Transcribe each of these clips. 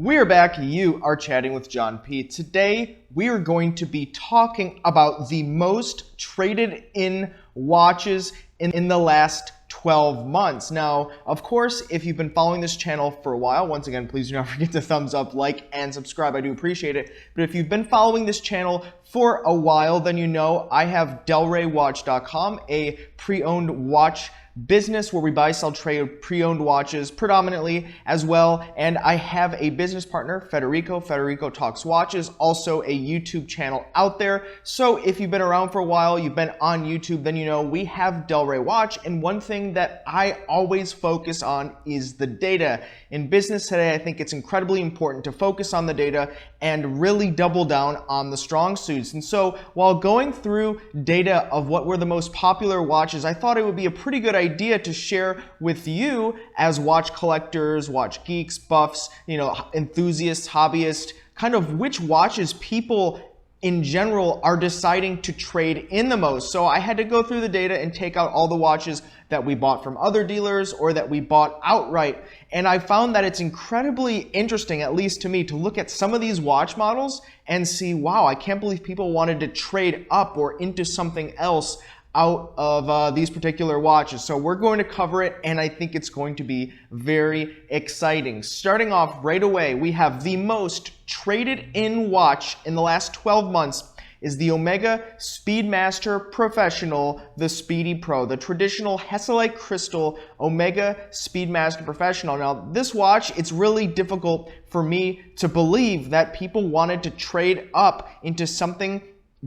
We're back. You are chatting with John P. Today, we are going to be talking about the most traded in watches in the last 12 months. Now, of course, if you've been following this channel for a while, once again, please do not forget to thumbs up, like, and subscribe. I do appreciate it. But if you've been following this channel for a while, then you know I have DelReyWatch.com, a pre-owned watch business where we buy, sell, trade pre-owned watches predominantly as well. And I have a business partner, Federico Talks Watches, also a YouTube channel out there. So if you've been around for a while, you've been on YouTube, then you know we have Delray Watch. And one thing that I always focus on is the data. In business today, I think it's incredibly important to focus on the data and really double down on the strong suits. And so while going through data of what were the most popular watches, I thought it would be a pretty good idea to share with you as watch collectors, watch geeks, buffs, enthusiasts, hobbyists, kind of which watches people in general are deciding to trade in the most. So I had to go through the data and take out all the watches that we bought from other dealers or that we bought outright. And I found that it's incredibly interesting, at least to me, to look at some of these watch models and see, wow, I can't believe people wanted to trade up or into something else out of these particular watches. So we're going to cover it, and I think it's going to be very exciting. Starting off right away, we have the most traded in watch in the last 12 months is the Omega Speedmaster Professional, the Speedy Pro, the traditional Hesalite crystal Omega Speedmaster Professional. Now, this watch, it's really difficult for me to believe that people wanted to trade up into something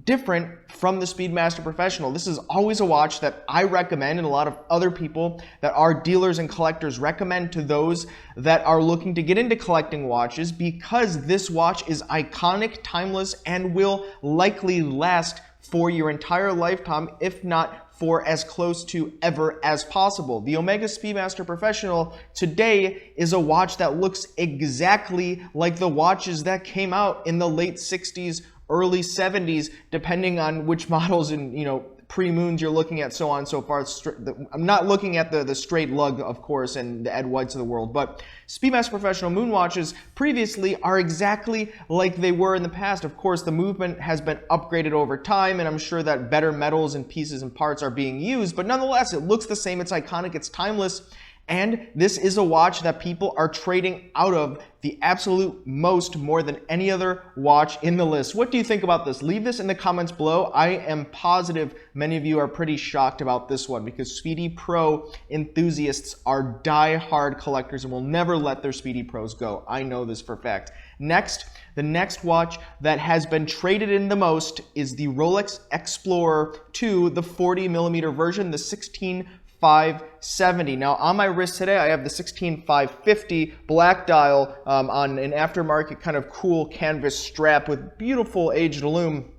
different from the Speedmaster Professional. This is always a watch that I recommend, and a lot of other people that are dealers and collectors recommend to those that are looking to get into collecting watches, because this watch is iconic, timeless, and will likely last for your entire lifetime, if not for as close to ever as possible. The Omega Speedmaster Professional today is a watch that looks exactly like the watches that came out in the late 60s, early 70s, depending on which models and pre-moons you're looking at, so on and so forth. I'm not looking at the straight lug, of course, and the Ed Whites of the world, but Speedmaster Professional moon watches previously are exactly like they were in the past. Of course, the movement has been upgraded over time, and I'm sure that better metals and pieces and parts are being used, but nonetheless, it looks the same, it's iconic, it's timeless, and this is a watch that people are trading out of the absolute most, more than any other watch in the list. What do you think about this? Leave this in the comments below. I am positive many of you are pretty shocked about this one, because Speedy Pro enthusiasts are die-hard collectors and will never let their Speedy Pros go. I know this for a fact. Next, the next watch that has been traded in the most is the Rolex Explorer 2, the 40mm version, the 16570. Now on my wrist today, I have the 16550 black dial on an aftermarket kind of cool canvas strap with beautiful aged aluminum.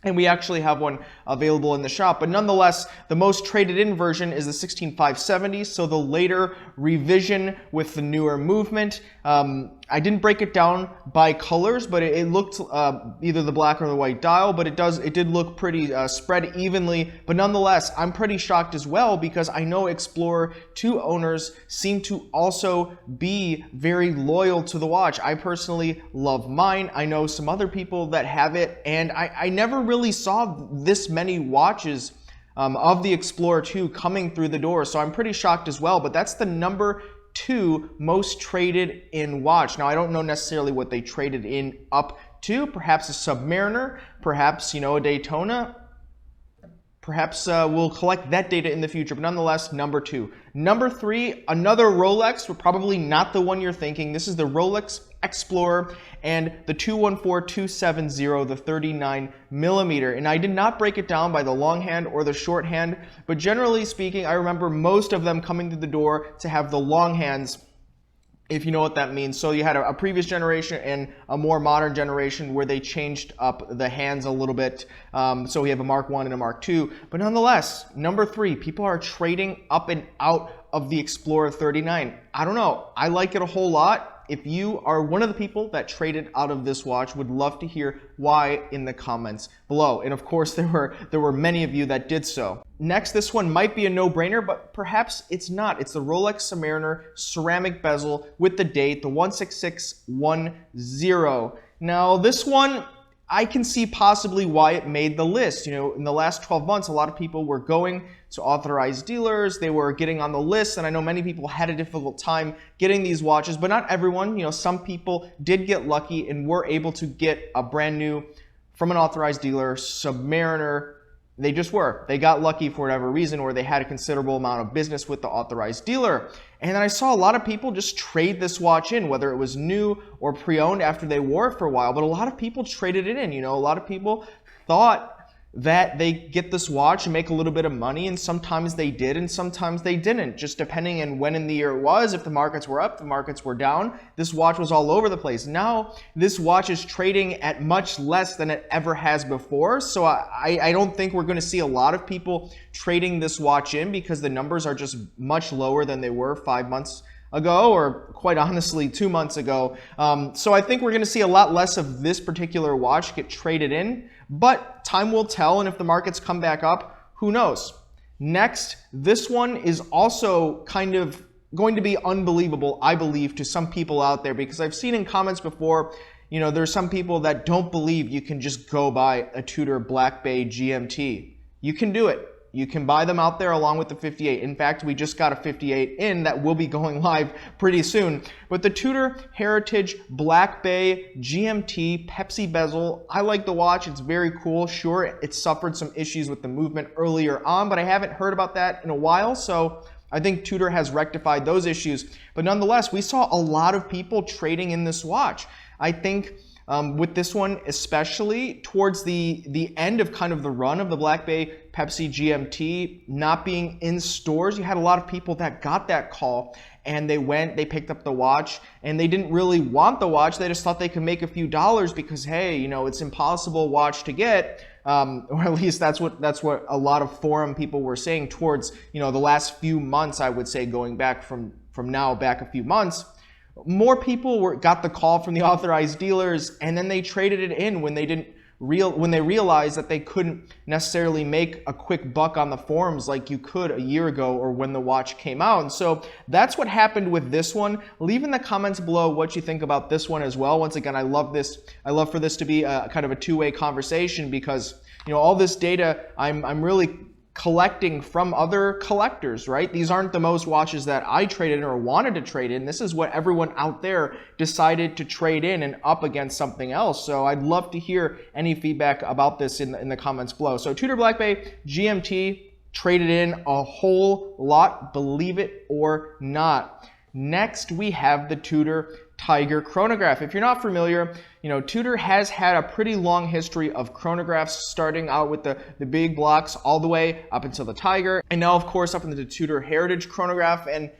And we actually have one available in the shop. But nonetheless, the most traded in version is the 16570, so the later revision with the newer movement. I didn't break it down by colors, but it looked either the black or the white dial, but it did look pretty spread evenly. But nonetheless, I'm pretty shocked as well, because I know Explorer 2 owners seem to also be very loyal to the watch. I personally love mine. I know some other people that have it, and I never really saw this many watches of the Explorer 2 coming through the door, so I'm pretty shocked as well. But that's the number 2 most traded in watch. Now, I don't know necessarily what they traded in up to. Perhaps a Submariner, perhaps a Daytona. Perhaps we'll collect that data in the future, but nonetheless, number 2. Number 3, another Rolex, but probably not the one you're thinking. This is the Rolex Explorer and the 214270, the 39mm. And I did not break it down by the long hand or the short hand, but generally speaking, I remember most of them coming through the door to have the long hands, if you know what that means. So you had a previous generation and a more modern generation where they changed up the hands a little bit. So we have a Mark 1 and a Mark 2. But nonetheless, number 3, people are trading up and out of the Explorer 39. I don't know. I like it a whole lot. if you are one of the people that traded out of this watch, would love to hear why in the comments below. And of course, there were many of you that did so. Next, this one might be a no-brainer, but perhaps it's not. It's the Rolex Submariner ceramic bezel with the date, the 16610. Now, this one, I can see possibly why it made the list. You know, in the last 12 months, a lot of people were going to authorized dealers. They were getting on the list, and I know many people had a difficult time getting these watches, but not everyone. You know, some people did get lucky and were able to get a brand new, from an authorized dealer, Submariner. They just were. They got lucky for whatever reason, or they had a considerable amount of business with the authorized dealer. And then I saw a lot of people just trade this watch in, whether it was new or pre-owned after they wore it for a while. But a lot of people traded it in. You know, a lot of people thought that they get this watch and make a little bit of money, and sometimes they did and sometimes they didn't, just depending on when in the year it was. If the markets were up, the markets were down, this watch was all over the place. Now this watch is trading at much less than it ever has before, so I don't think we're going to see a lot of people trading this watch in, because the numbers are just much lower than they were 5 months ago, or quite honestly 2 months ago. So I think we're going to see a lot less of this particular watch get traded in, but time will tell, and if the markets come back up, who knows. Next, this one is also kind of going to be unbelievable, I believe, to some people out there, because I've seen in comments before, you know, there's some people that don't believe you can just go buy a Tudor Black Bay GMT. You can do it. You can buy them out there along with the 58. In fact, we just got a 58 in that will be going live pretty soon. But the Tudor Heritage Black Bay GMT Pepsi bezel, I like the watch. It's very cool. Sure, it suffered some issues with the movement earlier on, but I haven't heard about that in a while, so I think Tudor has rectified those issues. But nonetheless, we saw a lot of people trading in this watch. I think with this one, especially towards the end of kind of the run of the Black Bay Pepsi GMT not being in stores, you had a lot of people that got that call, and they picked up the watch, and they didn't really want the watch. They just thought they could make a few dollars because, hey, you know, it's impossible watch to get. Or at least that's what a lot of forum people were saying towards, you know, the last few months, I would say, going back from now back a few months. More people got the call from the authorized dealers, and then they traded it in when they realized that they couldn't necessarily make a quick buck on the forums like you could a year ago or when the watch came out. And so that's what happened with this one. Leave in the comments below what you think about this one as well. Once again, I love this. I love for this to be a kind of a two-way conversation, because, you know, all this data I'm really collecting from other collectors, right? These aren't the most watches that I traded in or wanted to trade in. This is what everyone out there decided to trade in and up against something else. So I'd love to hear any feedback about this in the comments below. So Tudor Black Bay GMT traded in a whole lot, believe it or not. Next, we have the Tudor Tiger chronograph. If you're not familiar, you know, Tudor has had a pretty long history of chronographs, starting out with the big blocks all the way up until the Tiger, and now, of course, up into the Tudor Heritage chronograph, and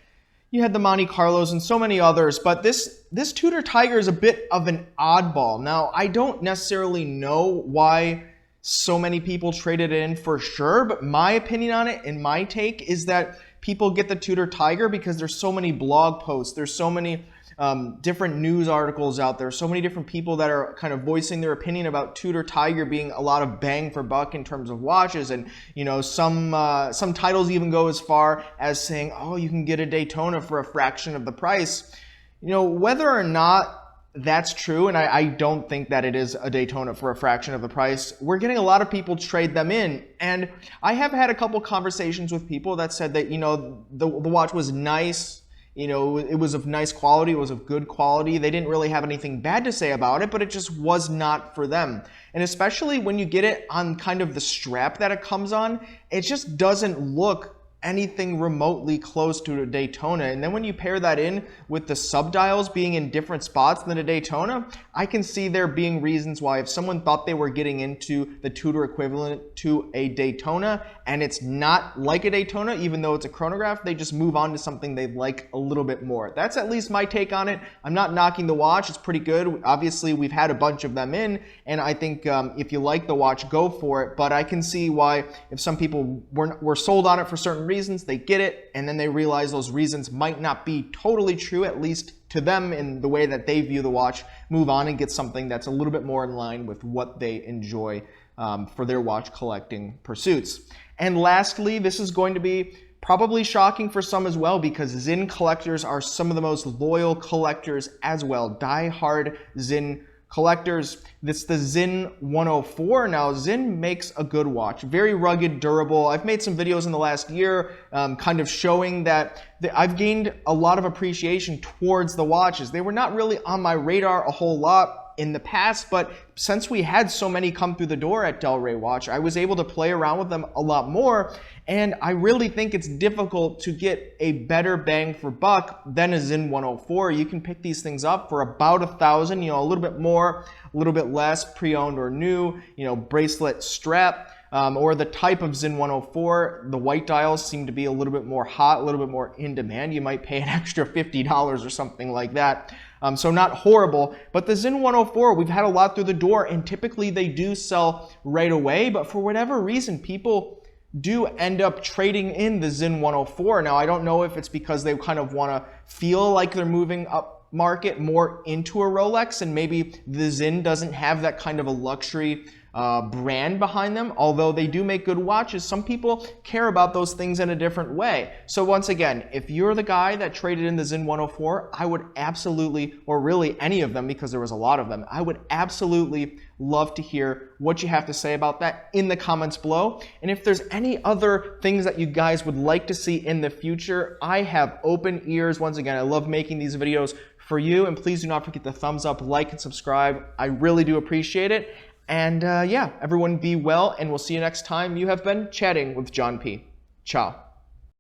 you had the Monte Carlos and so many others. But this Tudor Tiger is a bit of an oddball. Now, I don't necessarily know why so many people traded it in for sure, but my opinion on it and my take is that people get the Tudor Tiger because there's so many blog posts, there's so many different news articles out there, so many different people that are kind of voicing their opinion about Tudor Tiger being a lot of bang for buck in terms of watches. And, you know, some titles even go as far as saying, oh, you can get a Daytona for a fraction of the price. You know, whether or not that's true, and I don't think that it is a Daytona for a fraction of the price, we're getting a lot of people trade them in. And I have had a couple conversations with people that said that, you know, the watch was nice, you know, it was of nice quality, it was of good quality. They didn't really have anything bad to say about it, but it just was not for them. And especially when you get it on kind of the strap that it comes on, it just doesn't look anything remotely close to a Daytona. And then when you pair that in with the subdials being in different spots than a Daytona, I can see there being reasons why if someone thought they were getting into the Tudor equivalent to a Daytona and it's not like a Daytona, even though it's a chronograph, they just move on to something they like a little bit more. That's at least my take on it. I'm not knocking the watch. It's pretty good. Obviously, we've had a bunch of them in, and I think if you like the watch, go for it. But I can see why if some people were sold on it for certain reasons, reasons, they get it, and then they realize those reasons might not be totally true, at least to them in the way that they view the watch, move on and get something that's a little bit more in line with what they enjoy for their watch collecting pursuits. And lastly, this is going to be probably shocking for some as well, because Sinn collectors are some of the most loyal collectors as well. Die-hard Sinn collectors. This is the Sinn 104. Now, Sinn makes a good watch. Very rugged, durable. I've made some videos in the last year kind of showing that I've gained a lot of appreciation towards the watches. They were not really on my radar a whole lot in the past, but since we had so many come through the door at Del Rey Watch, I was able to play around with them a lot more, and I really think it's difficult to get a better bang for buck than a Sinn 104. You can pick these things up for about $1,000, you know, a little bit more, a little bit less, pre-owned or new, you know, bracelet, strap. Or the type of Sinn 104, the white dials seem to be a little bit more hot, a little bit more in demand. You might pay an extra $50 or something like that. So not horrible, but the Sinn 104, we've had a lot through the door, and typically they do sell right away, but for whatever reason, people do end up trading in the Sinn 104. Now, I don't know if it's because they kind of want to feel like they're moving up market more into a Rolex, and maybe the Sinn doesn't have that kind of a luxury brand behind them. Although they do make good watches, some people care about those things in a different way. So once again, if you're the guy that traded in the Sinn 104, I would absolutely, or really any of them, because there was a lot of them, I would absolutely love to hear what you have to say about that in the comments below. And if there's any other things that you guys would like to see in the future, I have open ears. Once again, I love making these videos for you, and please do not forget to thumbs up, like, and subscribe. I really do appreciate it. And yeah, everyone be well, and we'll see you next time. You have been chatting with John P. Ciao.